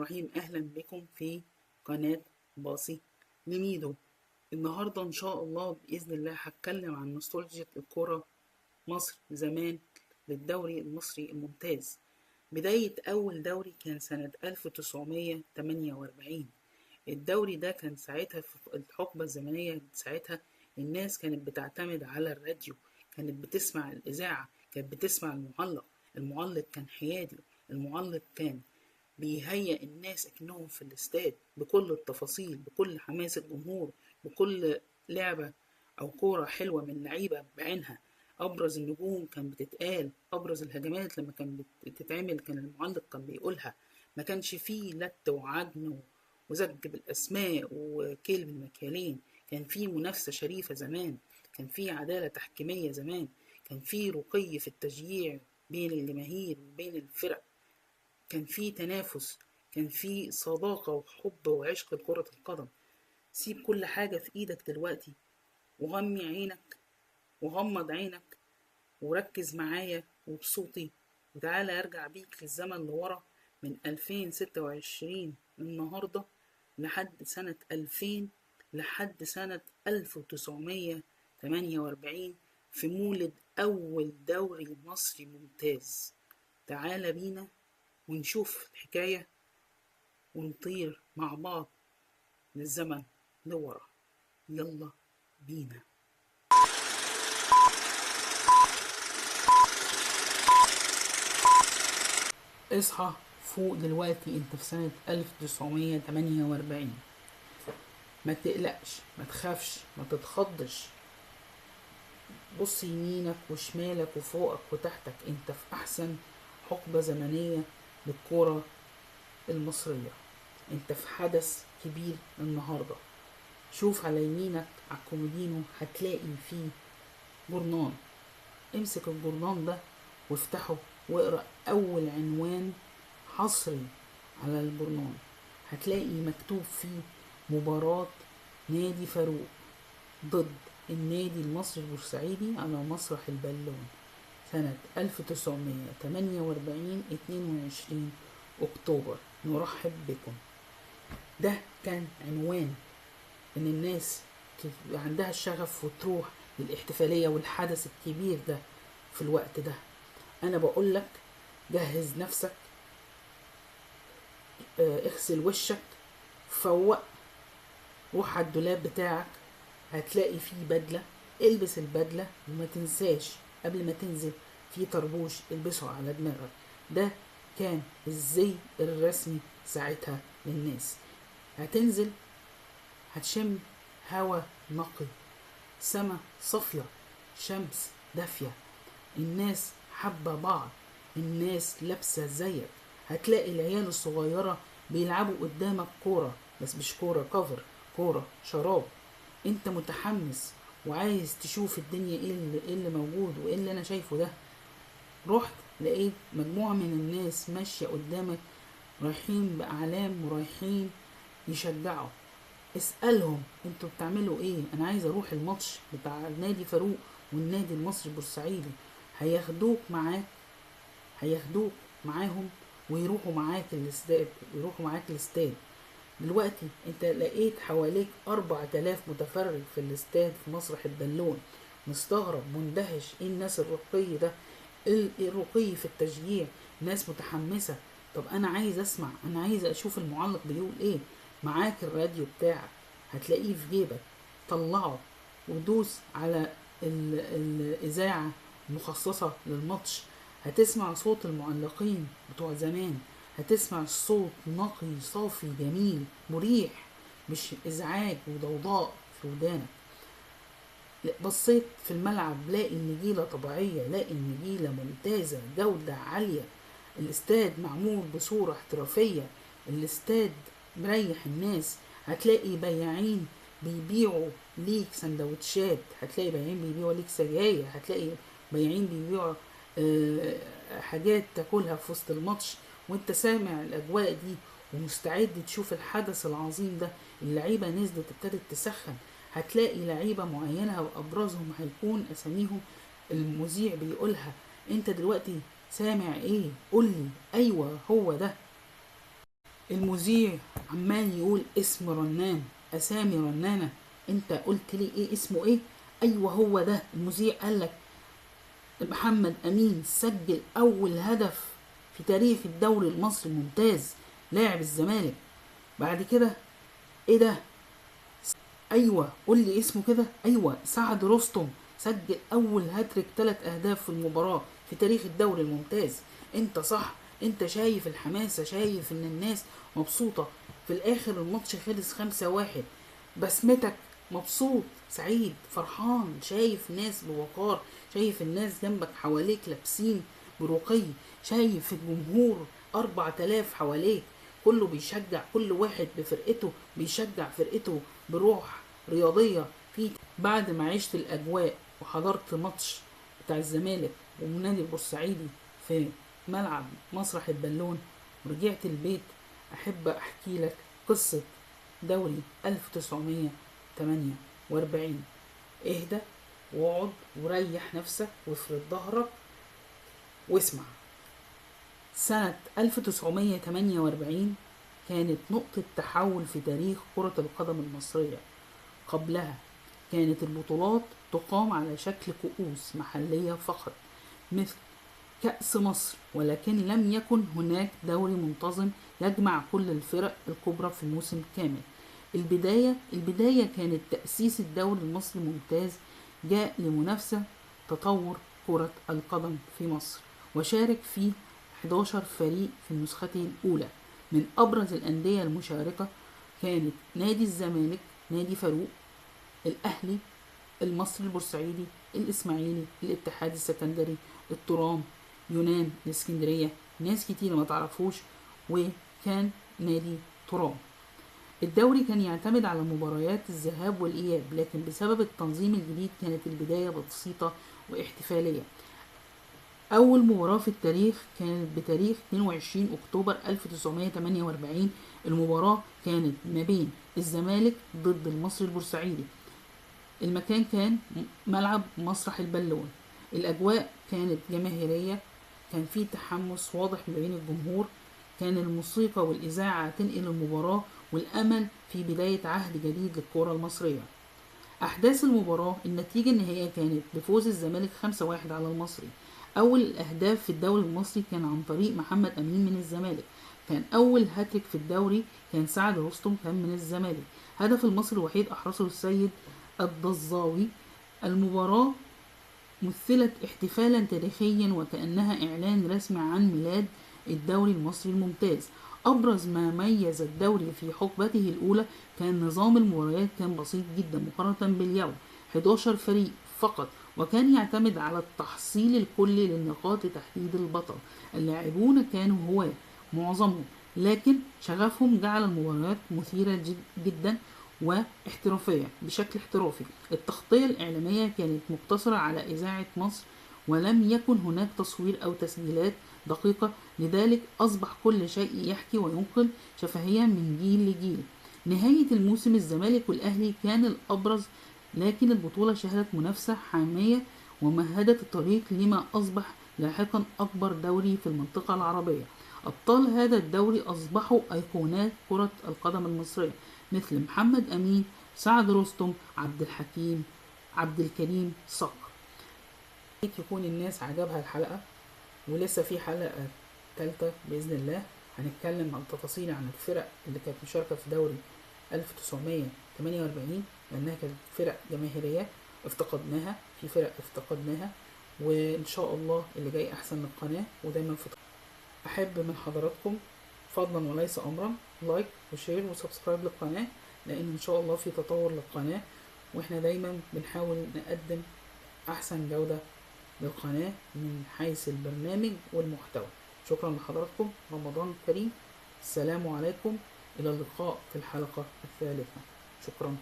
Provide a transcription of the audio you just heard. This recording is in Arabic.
الرحيم. أهلا بكم في قناة باصي لميدو. النهاردة إن شاء الله بإذن الله هتكلم عن نوستالجيا الكرة مصر زمان للدوري المصري الممتاز. بداية أول دوري كان سنة 1948. الدوري ده كان ساعتها في الحقبة الزمنية ساعتها الناس كانت بتعتمد على الراديو، كانت بتسمع الإذاعة، كانت بتسمع المعلق كان حيادي، المعلق كان بيهيئ الناس اكنهم في الاستاد بكل التفاصيل، بكل حماس الجمهور، بكل لعبة او كورة حلوة من لعيبة بعينها. ابرز النجوم كان بتتقال، ابرز الهجمات لما كان بتتعمل كان المعلق كان بيقولها. ما كانش فيه لت وعجن وزج بالاسماء وكيل بالمكيالين. كان فيه منافسة شريفة زمان، كان فيه عدالة تحكيمية زمان، كان فيه رقي في التشجيع بين الجماهير وبين الفرق، كان في تنافس، كان في صداقة وحب وعشق لكرة القدم. سيب كل حاجة في ايدك دلوقتي وغمي عينك وغمض عينك وركز معايا وبصوتي، وتعالى ارجع بيك للزمن لورا من 2026 النهاردة لحد سنة 2000، لحد سنة 1948 في مولد أول دوري مصري ممتاز. تعالى بينا ونشوف الحكاية ونطير مع بعض للزمن لورا. يلا بينا. اصحى فوق دلوقتي، انت في سنة 1948. ما تقلقش، ما تخافش، ما تتخضش. بص يمينك وشمالك وفوقك وتحتك، انت في احسن حقبة زمنية للكرة المصرية. انت في حدث كبير النهاردة. شوف على يمينك على الكومودينو هتلاقي فيه جورنان. امسك الجورنان ده وافتحه واقرأ اول عنوان حصري على الجورنان. هتلاقي مكتوب فيه مباراة نادي فاروق ضد النادي المصري البورسعيدي على مسرح البالون سنة 1948 22 أكتوبر. نرحب بكم. ده كان عنوان ان الناس عندها الشغف وتروح للاحتفالية والحدث الكبير ده في الوقت ده. انا بقولك جهز نفسك، اغسل وشك، فوق، روح على الدولاب بتاعك، هتلاقي فيه بدلة، البس البدلة وما تنساش قبل ما تنزل في طربوش البسه على دماغك. ده كان الزي الرسمي ساعتها للناس. هتنزل هتشم هوا نقي، سما صافية، شمس دافية، الناس حابة بعض، الناس لابسة زيك. هتلاقي العيال الصغيرة بيلعبوا قدامك كورة، بس مش كورة كفر، كورة شراب. انت متحمس وعايز تشوف الدنيا ايه اللي موجود وايه اللي انا شايفه ده. رحت لقيت مجموعة من الناس ماشية قدامك رايحين بأعلام ورايحين يشجعوا. اسألهم انتوا بتعملوا ايه، انا عايز اروح الماتش بتاع نادي فاروق والنادي المصري البورسعيدي. هياخدوك معاهم ويروحوا معاك الاستاد. دلوقتي انت لقيت حواليك 4000 متفرج في الاستاد في مسرح البالون. مستغرب مندهش، ايه الناس الرقي ده، ايه الرقي في التشجيع، ناس متحمسة. طب انا عايز اسمع، انا عايز اشوف المعلق بيقول ايه. معاك الراديو بتاعك هتلاقيه في جيبك، طلعه ودوس على الإذاعة المخصصة للماتش. هتسمع صوت المعلقين بتوع زمان، هتسمع صوت نقي صافي جميل مريح، مش إزعاج وضوضاء في ودانك. بصيت في الملعب لاقي النجيلة طبيعية، لاقي النجيلة ممتازة جودة عالية، الاستاد معمول بصورة احترافية، الاستاد مريح الناس. هتلاقي بياعين بيبيعوا ليك سندوتشات، هتلاقي بياعين بيبيعوا ليك سجاير، هتلاقي بياعين بيبيعوا حاجات تاكلها في وسط الماتش وانت سامع الاجواء دي ومستعد تشوف الحدث العظيم ده. اللعيبة نزلت ابتدت تسخن، هتلاقي لعيبة معينة وابرزهم هيكون اساميهم المذيع بيقولها. انت دلوقتي سامع ايه؟ قولي. ايوه هو ده. المذيع عمال يقول اسم رنان، اسامي رنانة. انت قلت لي ايه اسمه ايه؟ ايوه هو ده المذيع. قالك محمد امين سجل اول هدف في تاريخ الدوري المصري الممتاز، لاعب الزمالك. بعد كده ايه ده؟ ايوه قول لي اسمه كده. ايوه سعد رستم سجل اول هاتريك 3 اهداف في المباراة في تاريخ الدوري الممتاز. انت صح، انت شايف الحماسة، شايف ان الناس مبسوطة. في الاخر الماتش خلص 5-1. بسمتك مبسوط سعيد فرحان، شايف ناس بوقار، شايف الناس جنبك حواليك لابسين برقي، شايف الجمهور 4000 حواليك، كله بيشجع، كل واحد بفرقته بيشجع فرقته بروح رياضية. في بعد ما عشت الأجواء وحضرت ماتش بتاع الزمالك والنادي البورسعيدي في ملعب مسرح البالون ورجعت البيت، أحب أحكي لك قصة دوري 1948. اهدى واقعد وريح نفسك وافرد ظهرك واسمع. سنة 1948 كانت نقطة تحول في تاريخ كرة القدم المصرية. قبلها كانت البطولات تقام على شكل كؤوس محلية فقط مثل كأس مصر، ولكن لم يكن هناك دوري منتظم يجمع كل الفرق الكبرى في موسم كامل. البداية كانت تأسيس الدوري المصري الممتاز، جاء لمنافسة تطور كرة القدم في مصر، وشارك فيه 11 فريق في نسخته الأولى. من أبرز الأندية المشاركة كانت نادي الزمالك، نادي فاروق، الأهلي، المصري البورسعيدي، الإسماعيلي، الاتحاد السكندري، الترام، يونان، الإسكندرية، ناس كتير ما تعرفوش، وكان نادي ترام. الدوري كان يعتمد على مباريات الذهاب والإياب، لكن بسبب التنظيم الجديد كانت البداية بسيطة واحتفالية. أول مباراة في التاريخ كانت بتاريخ 22 أكتوبر 1948. المباراة كانت ما بين الزمالك ضد المصري البورسعيدي. المكان كان ملعب مسرح البالون. الأجواء كانت جماهيرية، كان في تحمس واضح ما بين الجمهور، كان الموسيقى والإذاعة تنقل المباراة والأمل في بداية عهد جديد للكرة المصرية. أحداث المباراة، النتيجة النهائية كانت بفوز الزمالك 5-1 على المصري. أول الأهداف في الدوري المصري كان عن طريق محمد أمين من الزمالك. كان أول هاتريك في الدوري كان سعد رستم كان من الزمالك. هدف المصري الوحيد أحرزه السيد الضزاوي. المباراة مثلت احتفالا تاريخيا وكأنها إعلان رسمي عن ميلاد الدوري المصري الممتاز. أبرز ما ميز الدوري في حقبته الأولى كان نظام المباريات كان بسيط جدا مقارنة باليوم، 11 فريق فقط، وكان يعتمد على التحصيل الكلي للنقاط لتحديد البطل. اللاعبون كانوا هواة معظمهم، لكن شغفهم جعل المباريات مثيرة جدا واحترافية بشكل احترافي. التغطية الإعلامية كانت مقتصرة على إذاعة مصر، ولم يكن هناك تصوير أو تسجيلات دقيقة، لذلك أصبح كل شيء يحكي وينقل شفهيا من جيل لجيل. نهاية الموسم الزمالك والأهلي كان الأبرز، لكن البطولة شهدت منافسة حامية ومهدت الطريق لما أصبح لاحقا أكبر دوري في المنطقة العربية. أبطال هذا الدوري أصبحوا أيقونات كرة القدم المصرية مثل محمد أمين، سعد رستم، عبد الكريم صقر. يكون الناس عجبها الحلقة، ولسه في حلقة تالتة بإذن الله هنتكلم عن تفاصيل عن الفرق اللي كانت مشاركة في دوري 1948، لأنها كانت فرق جماهيرية افتقدناها، في فرق افتقدناها، وإن شاء الله اللي جاي أحسن من القناة ودايما في أحب من حضراتكم فضلا وليس أمرا لايك وشير وسبسكرايب للقناة، لأن إن شاء الله في تطور للقناة، وإحنا دايما بنحاول نقدم أحسن جودة للقناة من حيث البرنامج والمحتوى. شكرا لحضراتكم، رمضان كريم، السلام عليكم، إلى اللقاء في الحلقة الثالثة. شكرا.